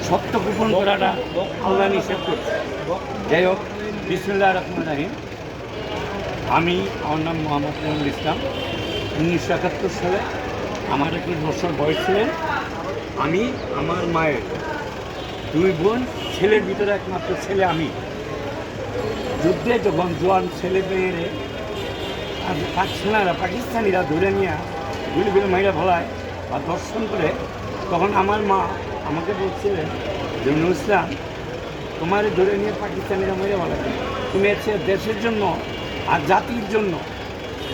সত্য গোপন করাটা আল্লাহ নিষেধ করছে। যাই হোক, বিসমিল্লাহির রহমানির রহিম। আমার নাম মোহাম্মদ নজরুল ইসলাম। 1971 সালে আমার 21 বছর বয়স ছিলেন। আমি আমার মায়ের 2 বোন, ছেলের ভিতরে একমাত্র ছেলে আমি। যুদ্ধে যখন জোয়ান ছেলে মেয়েরে পাকিস্তানিরা ধরে নিয়ে গুলি গুলি মাইরা ফলায় বা দর্শন করে, তখন আমার মা আমাকে বলছিলেন যে নজরুল ইসলাম, তোমার ধরে নিয়ে পাকিস্তানিরা মেরে ফলায়, তুমি হচ্ছে দেশের জন্য আর জাতির জন্য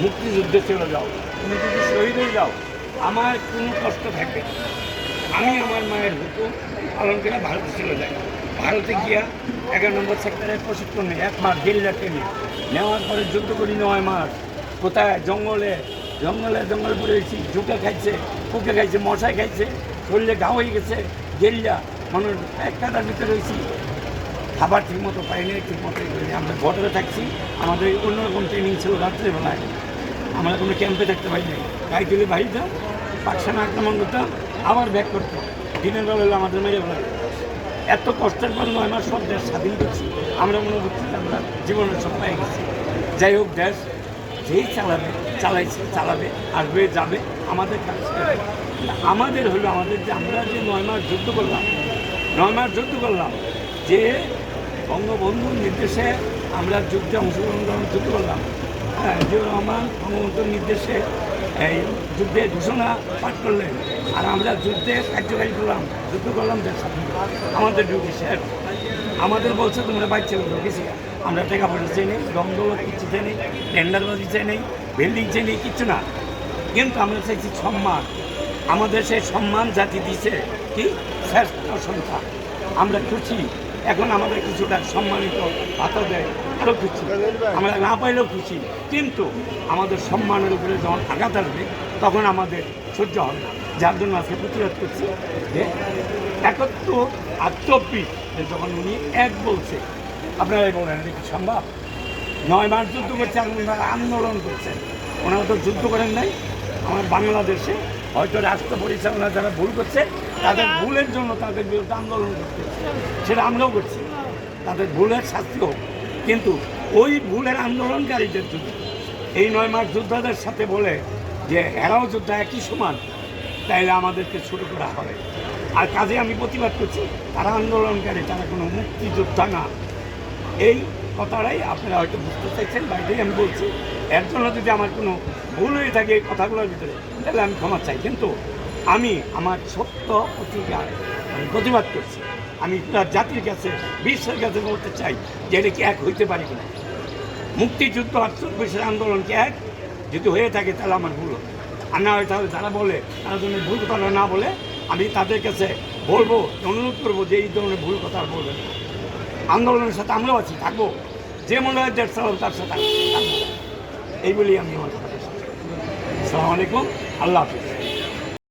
মুক্তিযুদ্ধে চলে যাও। তুমি যদি শহীদ হয়ে যাও আমার কোনো কষ্ট থাকবে না। আমি আমার মায়ের হুকুম পালন করে ভারতে চলে যাই। ভারতে গিয়া 11 নম্বর সেক্টরের প্রশিক্ষণ নেই, 1 মাস গেরিলা ট্রেনে নেওয়ার পরে যুদ্ধ করি 9 মাস। কোথায়? জঙ্গলে জঙ্গল পড়েছি, ঝুঁকে খাইছে, পুকে খাইছে, মশাই খাইছে, শরীরে ঘা হয়ে গেছে, গেরিলা মানুষ এক কাটার ভিতরে রয়েছি। খাবার ঠিক মতো পাইনি, ঠিক মতো আমরা বর্ডারে থাকছি। আমাদের অন্যরকম ট্রেনিং ছিল রাত্রেবেলায়। আমরা কোনো ক্যাম্পে থাকতে পারিনি। গাড়ি তুলে বাড়িতাম, পাকসানা আক্রমণ করতাম, আবার ব্যাক করতাম। দিনের বেলা হলে আমাদের মেরে ফেলা। এত কষ্টের পর 9 মাস সব দেশ স্বাধীন করছি। আমরা মনে করছি আমরা জীবনের সব পেয়ে গেছি। যাই হোক, দেশ যেই চালাবে, আসবে যাবে, আমাদের কাজ আমাদের হলো আমাদের যে আমরা যে 9 মাস যুদ্ধ করলাম, যে বঙ্গবন্ধুর নির্দেশে আমরা যুদ্ধে অংশগ্রহণ যুদ্ধ করলাম। জিয়াউর রহমান বঙ্গবন্ধুর নির্দেশে এই যুদ্ধে ঘোষণা পাঠ করলেন, আর আমরা যুদ্ধে কার্যকারী করলাম, যুদ্ধ করলাম দেশ স্বাধীন। আমাদের ডিউটি শেষ। আমাদের বলছে তোমরা বাইরে ঢুকেছি। আমরা টাকা পয়সা চাই নেই, দমদৌলত কিছু চাই নেই, টেন্ডারবাজি চাই নেই, বিল্ডিং চাই নেই, কিচ্ছু না। কিন্তু আমরা চাইছি সম্মান। আমাদের সেই সম্মান জাতি দিছে কি শ্রেষ্ঠ সংখ্যা। আমরা খুশি। এখন আমাদের কিছুটা সম্মানিত ভাতা দেয়, আরও খুশি। আমরা না পাইলেও খুশি, কিন্তু আমাদের সম্মানের উপরে যখন আঘাত আসবে তখন আমাদের সহ্য হবে না। যার জন্য আজকে প্রতিবাদ করছি যে 71 আর 24 যখন উনি এক বলছে, আপনারাই বলেন এটা কি সম্ভব? 9 মাস যুদ্ধ করছে, ওনারা আন্দোলন করছেন। ওনারা তো যুদ্ধ করেন নাই। আমার বাংলাদেশে হয়তো রাষ্ট্র পরিচালনা যারা ভুল করছে, তাদের ভুলের জন্য তাদের বিরুদ্ধে আন্দোলন করতে, সেটা আমরাও করছি। তাদের ভুলের শাস্তি হোক, কিন্তু ওই ভুলের আন্দোলনকারীদের যদি এই 9 মাস যোদ্ধাদের সাথে বলে যে এরাও যোদ্ধা একই সমান, তাইলে আমাদেরকে শুরু করা হবে। আর কাজে আমি প্রতিবাদ করছি, তারা আন্দোলনকারী, তারা কোনো মুক্তিযোদ্ধা না। এই কথাটাই আপনারা হয়তো বুঝতে চাইছেন, বাইরেই আমি বলছি। এর জন্য যদি আমার কোনো ভুল হয়ে থাকে এই কথাগুলোর ভিতরে, তাহলে আমি ক্ষমা চাই। কিন্তু আমি আমার সত্য প্রতিকার আমি প্রতিবাদ করছি। আমি জাতির কাছে, বিশ্বের কাছে বলতে চাই যে এটা কি এক হইতে পারে কিনা। মুক্তিযুদ্ধ 48 আন্দোলন কি এক? যদি হয়ে থাকে তাহলে আমার ভুল হবে। আর না হয় তাহলে যারা বলে তারা যদি ভুল কথা না বলে, আমি তাদের কাছে বলবো, অনুরোধ করবো যে এই ধরনের ভুল কথা বলবেন। আন্দোলনের সাথে আমরাও আছি, থাকবো। যে মনে হয় দেশ চালাবো তার সাথে থাকবো। এই বলেই আমি আমার কথা বলছি। আসসালামু আলাইকুম, আল্লাহ হাফিজ।